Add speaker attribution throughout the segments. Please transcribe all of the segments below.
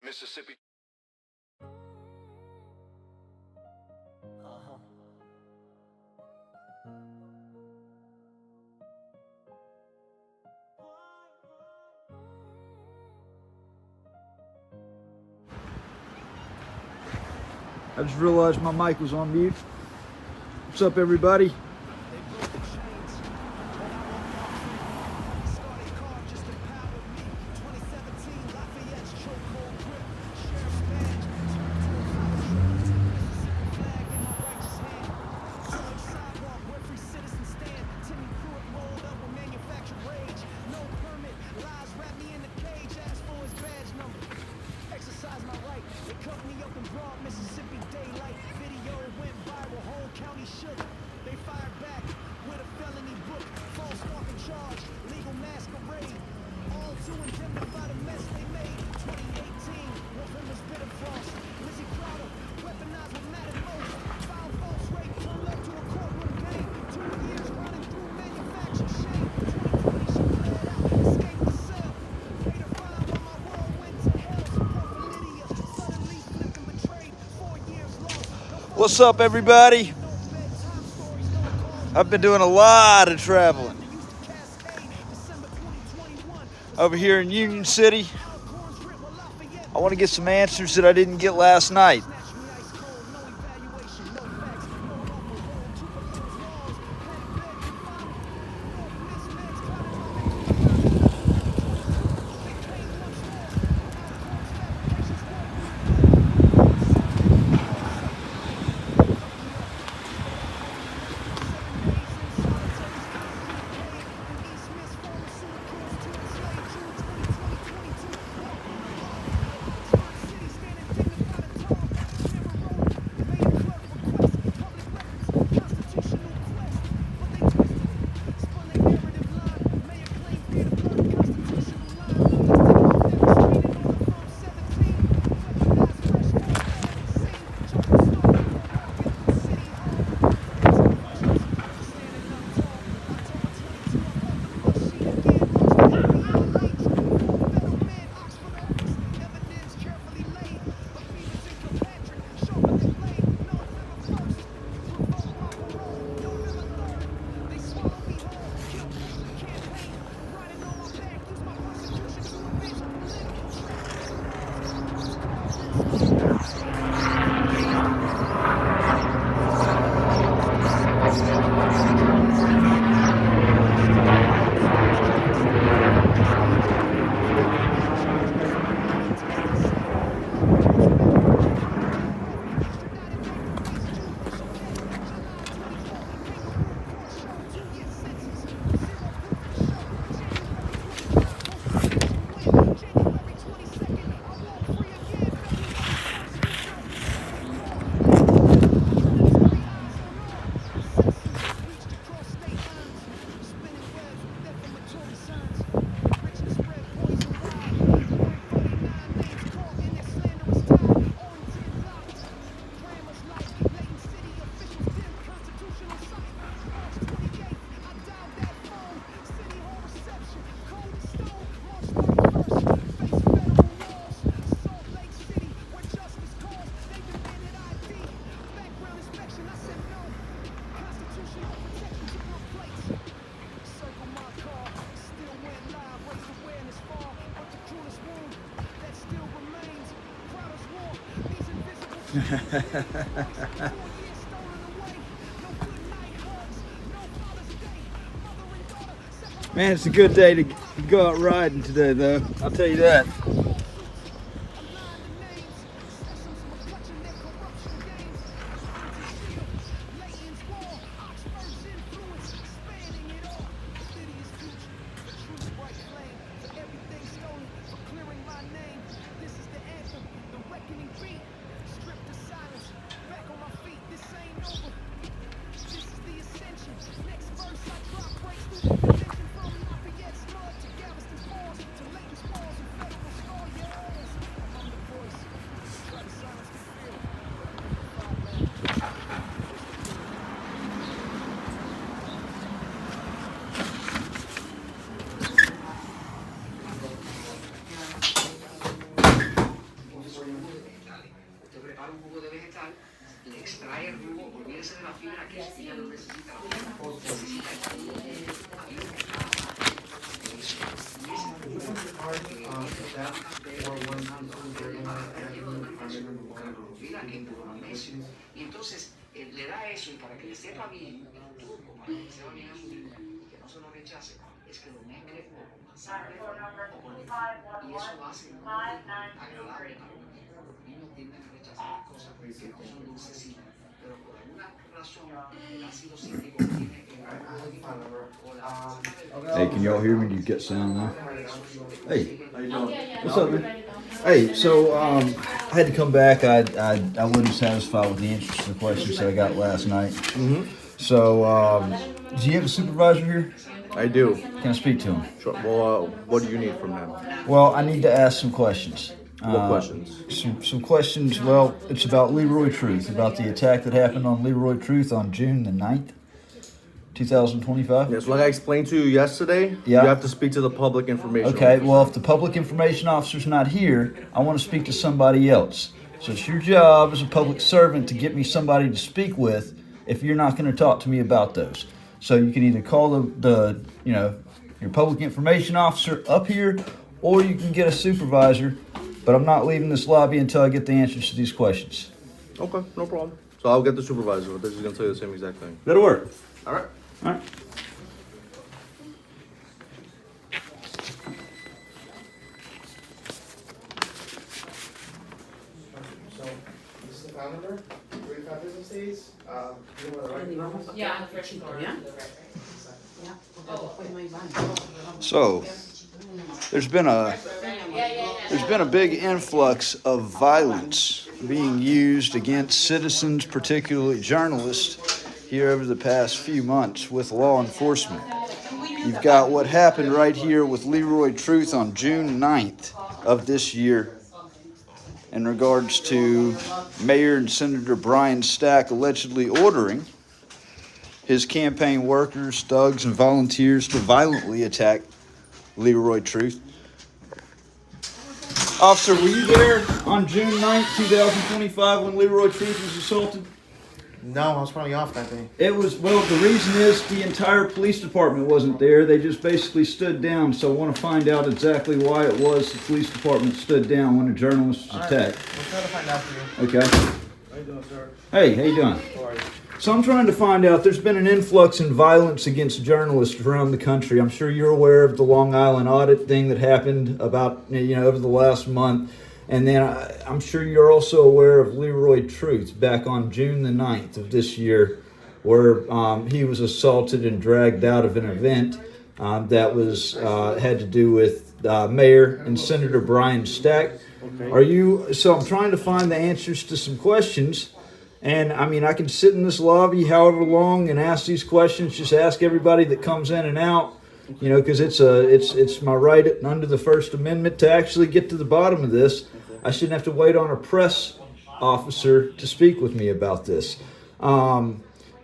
Speaker 1: Mississippi.
Speaker 2: I just realized my mic was on mute. What's up, everybody?
Speaker 3: Mississippi daylight video went viral, whole county shook. They fired back with a felony book, false walking charge, legal masquerade. All to indemnify the mess they made. 2018, one from his bitter frost. Lizzie Crowder, weaponized what mattered most. Found false rape, pulled up to a courtroom game. 2 years running through manufactured shame. 2020, she fled out, escaped the cell. Paid a fine while my world went to hell. Support for Lydia, suddenly flipped and betrayed. 4 years lost.
Speaker 2: What's up, everybody? I've been doing a lot of traveling over here in Union City. I want to get some answers that I didn't get last night. Man, it's a good day to go out riding today, though. I'll tell you that.
Speaker 1: Y entonces le da eso y para que le sepa bien, tú como para que le sepa bien a su niño, que no se lo rechace, es que lo mezcle con sangre o con limón. Y eso lo hace muy agradable para los niños. Los niños tienden a rechazar las cosas que no son dulcecitas, pero por alguna razón el ácido cítrico que tiene el limón o la
Speaker 2: Hey, can y'all hear me? Do you get sound now? Hey, what's up, man? Hey, so I had to come back. I wasn't satisfied with the answers to the questions that I got last night. So, do you have a supervisor here?
Speaker 4: I do.
Speaker 2: Can I speak to him?
Speaker 4: Sure. Well, what do you need from him?
Speaker 2: Well, I need to ask some questions.
Speaker 4: What questions?
Speaker 2: Some questions. Well, it's about Leroy Truth, about the attack that happened on Leroy Truth on June the 9th, 2025.
Speaker 4: Yes, like I explained to you yesterday,
Speaker 2: Yeah.
Speaker 4: you have to speak to the public information.
Speaker 2: Okay,
Speaker 4: officer.
Speaker 2: well, if the public information officer's not here, I want to speak to somebody else. So it's your job as a public servant to get me somebody to speak with if you're not going to talk to me about those. So you can either call the your public information officer up here, or you can get a supervisor. But I'm not leaving this lobby until I get the answers to these questions.
Speaker 4: Okay, no problem. So I'll get the supervisor, but he's gonna tell you the same exact thing.
Speaker 2: That'll work.
Speaker 4: All right.
Speaker 2: All right.
Speaker 5: So, this is the phone number, 45 business days. You know where the right
Speaker 6: Yeah, on the first floor. Yeah?
Speaker 2: So there's been a big influx of violence being used against citizens, particularly journalists, here over the past few months with law enforcement. You've got what happened right here with Leroy Truth on June 9th of this year in regards to Mayor and Senator Brian Stack allegedly ordering his campaign workers, thugs, and volunteers to violently attack Leroy Truth. Officer, were you there on June 9th, 2025 when Leroy Truth was assaulted?
Speaker 5: No, I was probably off that day.
Speaker 2: It was, well, the reason is the entire police department wasn't there. They just basically stood down. So I want to find out exactly why it was the police department stood down when a journalist was attacked.
Speaker 5: We'll try to find out for you.
Speaker 2: Okay.
Speaker 4: How you doing, sir?
Speaker 2: Hey, how you doing? So I'm trying to find out, there's been an influx in violence against journalists around the country. I'm sure you're aware of the Long Island audit thing that happened about, over the last month. And then I'm sure you're also aware of Leroy Truth back on June the 9th of this year, where he was assaulted and dragged out of an event that was had to do with Mayor and Senator Brian Stack.
Speaker 4: Okay.
Speaker 2: So I'm trying to find the answers to some questions. And I mean, I can sit in this lobby however long and ask these questions. Just ask everybody that comes in and out, because it's my right under the First Amendment to actually get to the bottom of this. I shouldn't have to wait on a press officer to speak with me about this.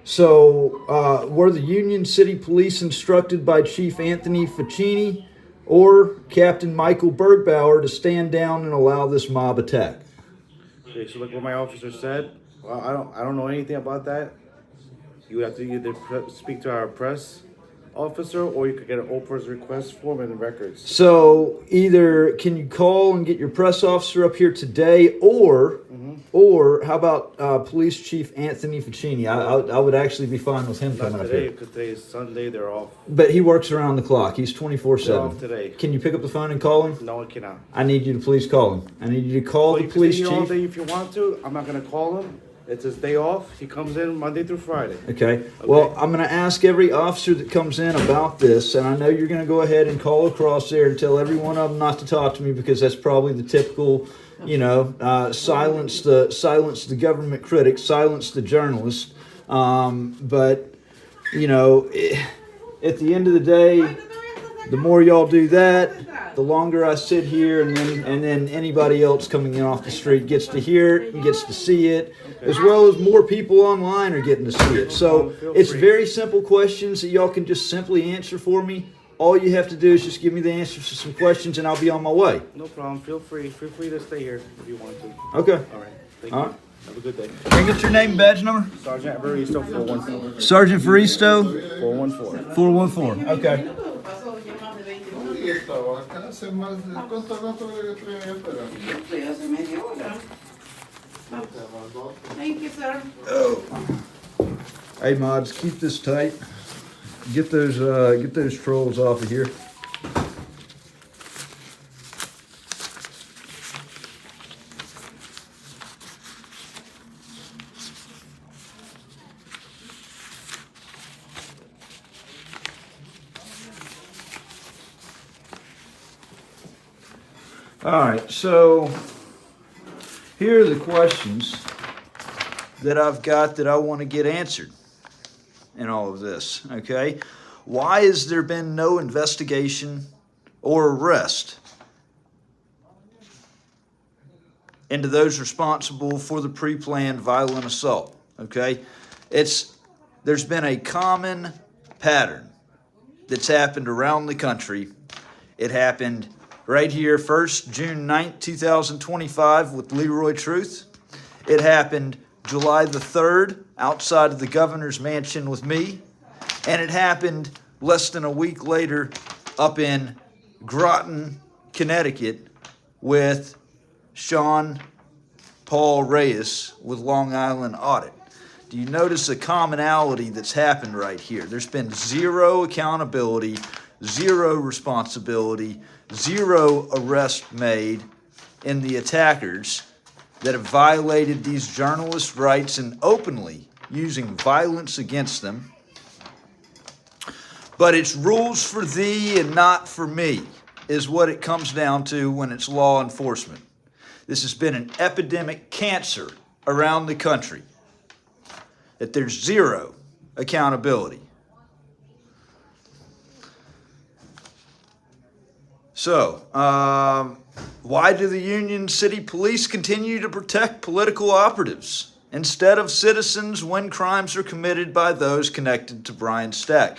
Speaker 2: So were the Union City Police instructed by Chief Anthony Ficini or Captain Michael Bergbauer to stand down and allow this mob attack?
Speaker 4: Okay, so like what my officer said, well, I don't know anything about that. You would have to either speak to our press officer, or you could get an Oprah's request form and records.
Speaker 2: So either can you call and get your press officer up here today, or how about Police Chief Anthony Ficini? I would actually be fine with him coming
Speaker 4: Not
Speaker 2: up
Speaker 4: today,
Speaker 2: here.
Speaker 4: because today is Sunday. They're off.
Speaker 2: But he works around the clock. He's 24/7.
Speaker 4: They're off today.
Speaker 2: Can you pick up the phone and call him?
Speaker 4: No, I cannot.
Speaker 2: I need you to please call him. I need you to call
Speaker 4: Well,
Speaker 2: the
Speaker 4: you can
Speaker 2: police
Speaker 4: stay here all
Speaker 2: chief.
Speaker 4: day if you want to. I'm not gonna call him. It's his day off. He comes in Monday through Friday.
Speaker 2: Okay. Well, I'm going to ask every officer that comes in about this, and I know you're going to go ahead and call across there and tell every one of them not to talk to me, because that's probably the typical, silence the government critic, silence the journalist. But at the end of the day, the more y'all do that, the longer I sit here, and then anybody else coming in off the street gets to hear it and gets to see it, as well as more people online are getting to see it. So it's very simple questions that y'all can just simply answer for me. All you have to do is just give me the answers to some questions, and I'll be on my way.
Speaker 4: No problem. Feel free to stay here if you want to.
Speaker 2: Okay.
Speaker 4: All right. Thank
Speaker 2: All
Speaker 4: you.
Speaker 2: right.
Speaker 4: Have a good day.
Speaker 2: Can I get your name and badge number?
Speaker 4: Sergeant Evaristo 414.
Speaker 2: Sergeant Faristo,
Speaker 4: 414.
Speaker 2: 414. Okay.
Speaker 6: aquí estaba, acá hace más de... ¿Cuánto que estoy ahí afuera?
Speaker 7: Estoy hace media hora. Thank you, sir.
Speaker 2: Hey mods, keep this tight. Get those trolls off of here. All right, so here are the questions that I've got that I want to get answered in all of this, okay? Why has there been no investigation or arrest into those responsible for the pre-planned violent assault, okay? There's been a common pattern that's happened around the country. It happened right here first, June 9th, 2025 with Leroy Truth. It happened July the 3rd outside of the governor's mansion with me. And it happened less than a week later up in Groton, Connecticut with Sean Paul Reyes with Long Island Audit. Do you notice a commonality that's happened right here? There's been zero accountability, zero responsibility, zero arrest made in the attackers that have violated these journalists' rights and openly using violence against them. But it's rules for thee and not for me is what it comes down to when it's law enforcement. This has been an epidemic cancer around the country, that there's zero accountability. So, why do the Union City Police continue to protect political operatives instead of citizens when crimes are committed by those connected to Brian Stack?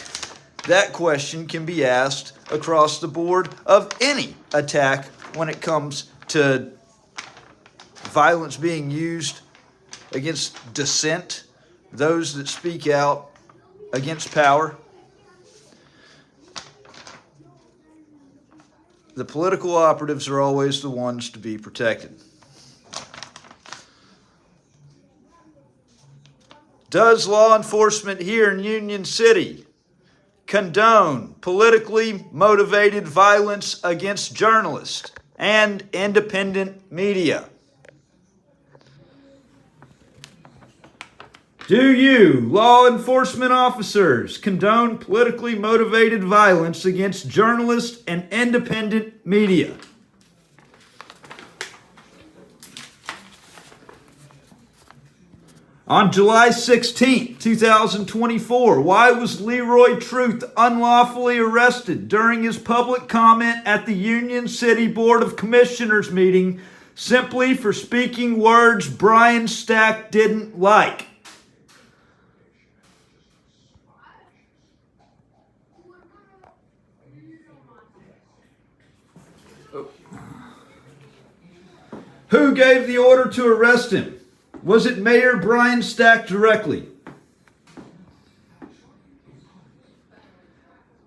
Speaker 2: That question can be asked across the board of any attack when it comes to violence being used against dissent, those that speak out against power. The political operatives are always the ones to be protected. Does law enforcement here in Union City condone politically motivated violence against journalists and independent media? Do you, law enforcement officers, condone politically motivated violence against journalists and independent media? On July 16, 2024, why was Leroy Truth unlawfully arrested during his public comment at the Union City Board of Commissioners meeting simply for speaking words Brian Stack didn't like? Who gave the order to arrest him? Was it Mayor Brian Stack directly?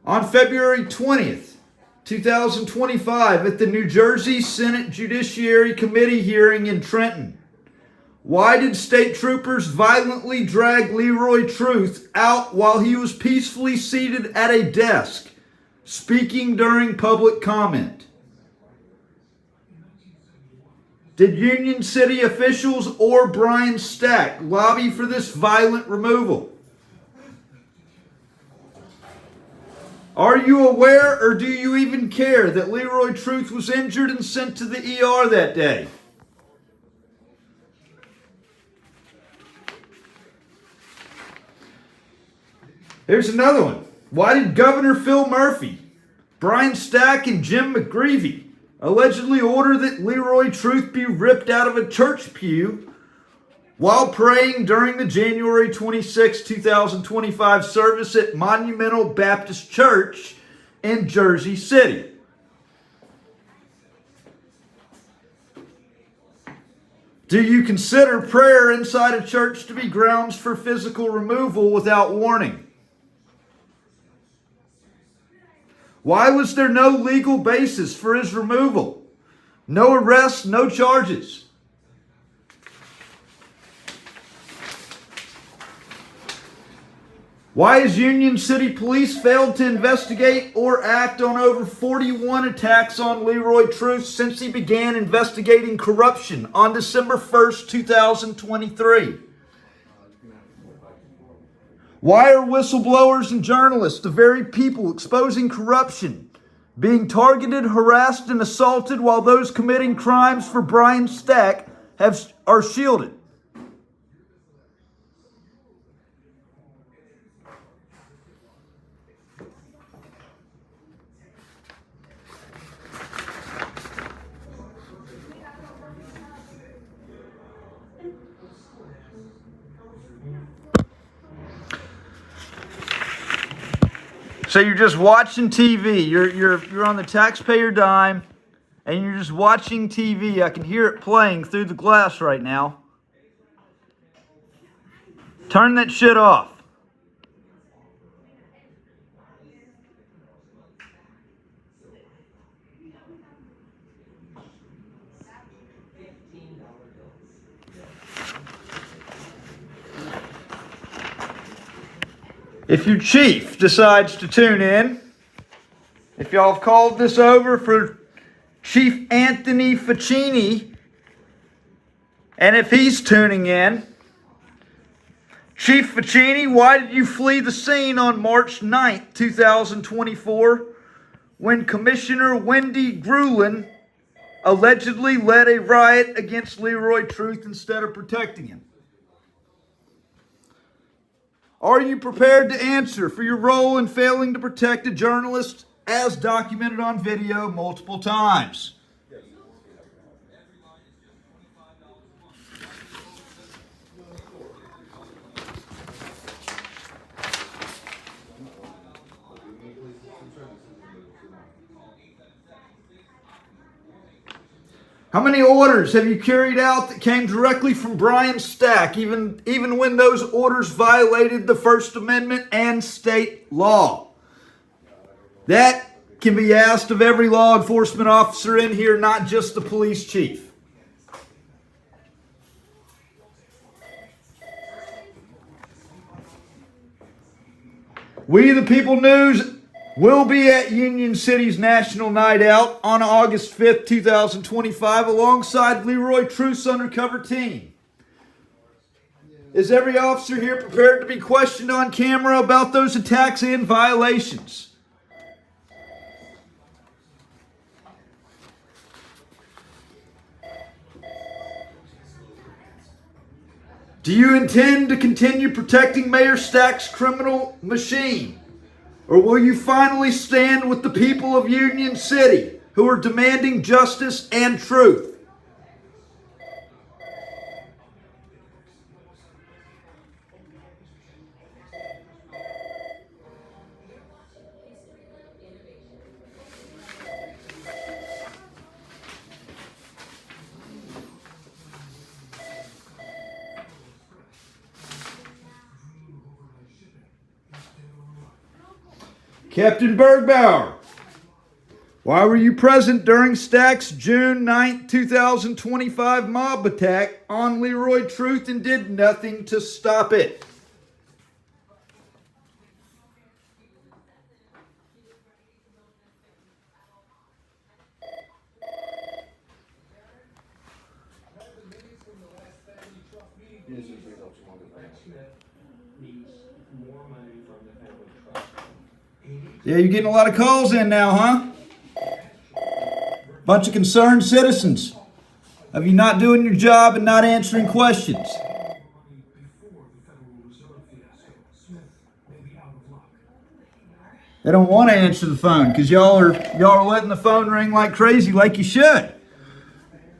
Speaker 2: On February 20th, 2025, at the New Jersey Senate Judiciary Committee hearing in Trenton, why did state troopers violently drag Leroy Truth out while he was peacefully seated at a desk, speaking during public comment? Did Union City officials or Brian Stack lobby for this violent removal? Are you aware or do you even care that Leroy Truth was injured and sent to the ER that day? Here's another one. Why did Governor Phil Murphy, Brian Stack, and Jim McGreevey allegedly order that Leroy Truth be ripped out of a church pew while praying during the January 26, 2025 service at Monumental Baptist Church in Jersey City? Do you consider prayer inside a church to be grounds for physical removal without warning? Why was there no legal basis for his removal? No arrests, no charges. Why has Union City Police failed to investigate or act on over 41 attacks on Leroy Truth since he began investigating corruption on December 1st, 2023? Why are whistleblowers and journalists, the very people exposing corruption, being targeted, harassed, and assaulted while those committing crimes for Brian Stack are shielded? So you're just watching TV. You're on the taxpayer dime, and you're just watching TV. I can hear it playing through the glass right now. Turn that shit off. If your chief decides to tune in, if y'all have called this over for Chief Anthony Ficini, and if he's tuning in, Chief Ficini, why did you flee the scene on March 9th, 2024, when Commissioner Wendy Grulin allegedly led a riot against Leroy Truth instead of protecting him? Are you prepared to answer for your role in failing to protect a journalist as documented on video multiple times? How many orders have you carried out that came directly from Brian Stack, even when those orders violated the First Amendment and state law? That can be asked of every law enforcement officer in here, not just the police chief. We the People News will be at Union City's National Night Out on August 5th, 2025, alongside Leroy Truth's undercover team. Is every officer here prepared to be questioned on camera about those attacks and violations? Do you intend to continue protecting Mayor Stack's criminal machine? Or will you finally stand with the people of Union City who are demanding justice and truth? Captain Bergbauer, why were you present during Stack's June 9, 2025 mob attack on Leroy Truth and did nothing to stop it? Yeah, you're getting a lot of calls in now, huh? Bunch of concerned citizens of you not doing your job and not answering questions. They don't want to answer the phone because y'all are letting the phone ring like crazy, like you should.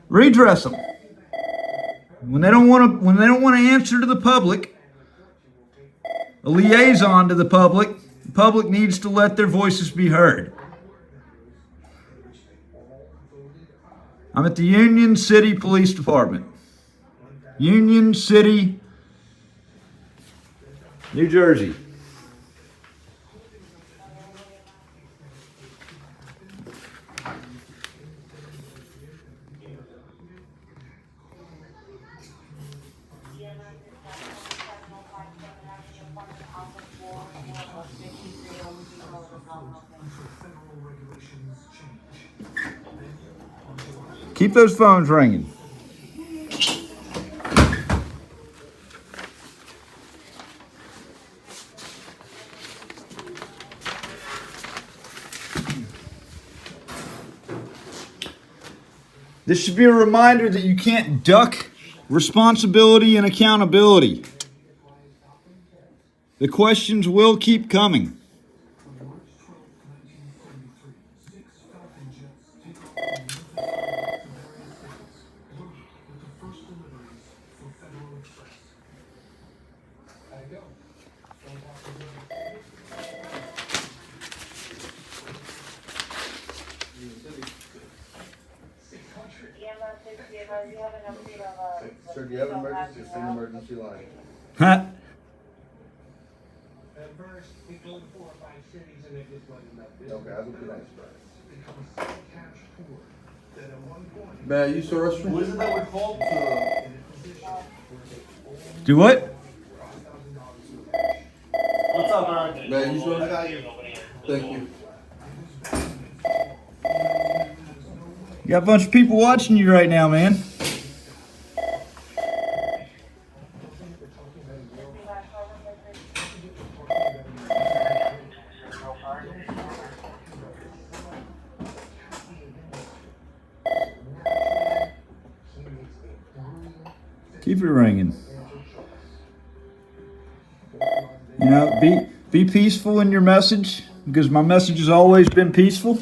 Speaker 2: Redress them. When they don't want to answer to the public, a liaison to the public needs to let their voices be heard. I'm at the Union City Police Department. Union City, New Jersey. Keep those phones ringing. This should be a reminder that you can't duck responsibility and accountability. The questions will keep coming.
Speaker 8: Sir, do you have an emergency? It's an emergency line.
Speaker 2: Huh?
Speaker 9: At first, we go to 4 or 5 cities and it just wasn't enough business.
Speaker 8: Okay, I will be nice.
Speaker 9: Become so cash poor that at one point,
Speaker 8: May I use the restroom?
Speaker 6: What is it that we're called to?
Speaker 9: in a position where they
Speaker 2: Do what?
Speaker 6: What's up, Eric?
Speaker 8: May I use the restroom? Thank you.
Speaker 2: You got a bunch of people watching you right now, man. Keep it ringing. You know, be peaceful in your message, because my message has always been peaceful.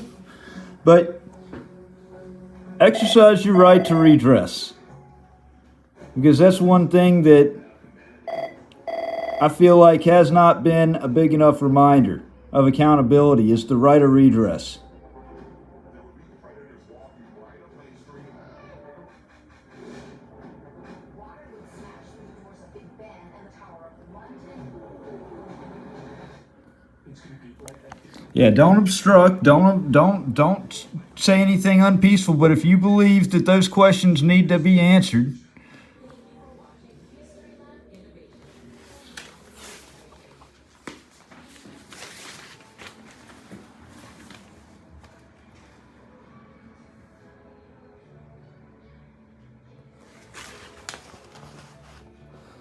Speaker 2: But exercise your right to redress, because that's one thing that I feel like has not been a big enough reminder of accountability, is the right of redress. Yeah, don't obstruct, don't say anything unpeaceful, but if you believe that those questions need to be answered,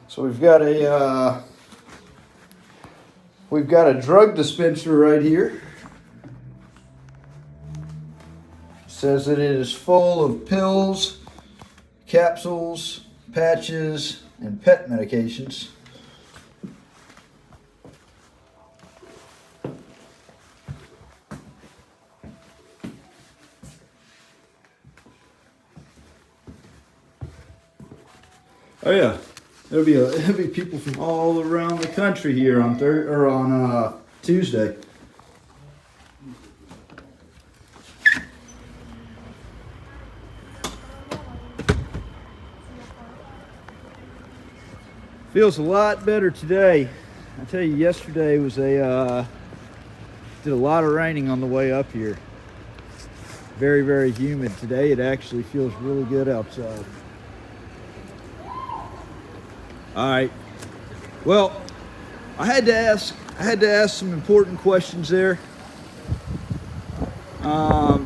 Speaker 2: so we've got a drug dispenser right here. Says that it is full of pills, capsules, patches, and pet medications. Oh yeah, there'll be people from all around the country here on Tuesday. Feels a lot better today. I tell you, yesterday was did a lot of raining on the way up here. Very, very humid. Today it actually feels really good outside. All right. Well, I had to ask some important questions there. Now,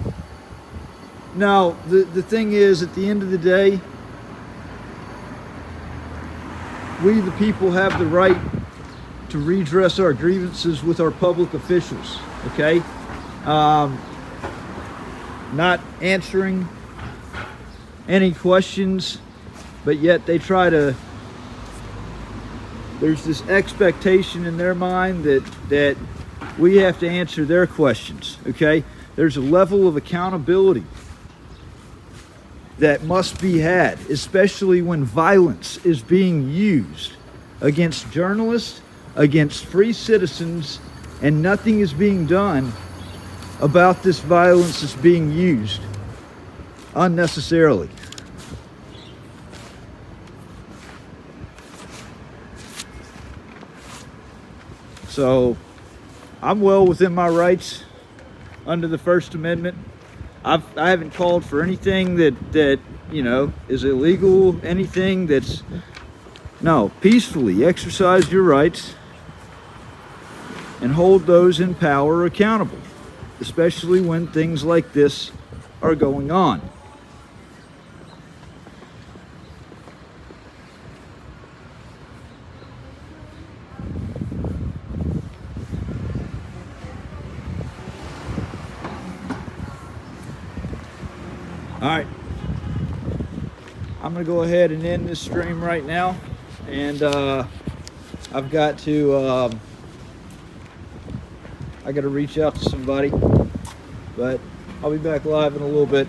Speaker 2: the thing is, at the end of the day, we the people have the right to redress our grievances with our public officials, okay? Not answering any questions, but yet they try to, there's this expectation in their mind that we have to answer their questions, okay? There's a level of accountability that must be had, especially when violence is being used against journalists, against free citizens, and nothing is being done about this violence that's being used unnecessarily. So I'm well within my rights under the First Amendment I haven't called for anything that you know is illegal. Anything that's no, peacefully exercise your rights and hold those in power accountable, especially when things like this are going on. All right, I'm gonna go ahead and end this stream right now, and I've got to I got to reach out to somebody, but I'll be back live in a little bit.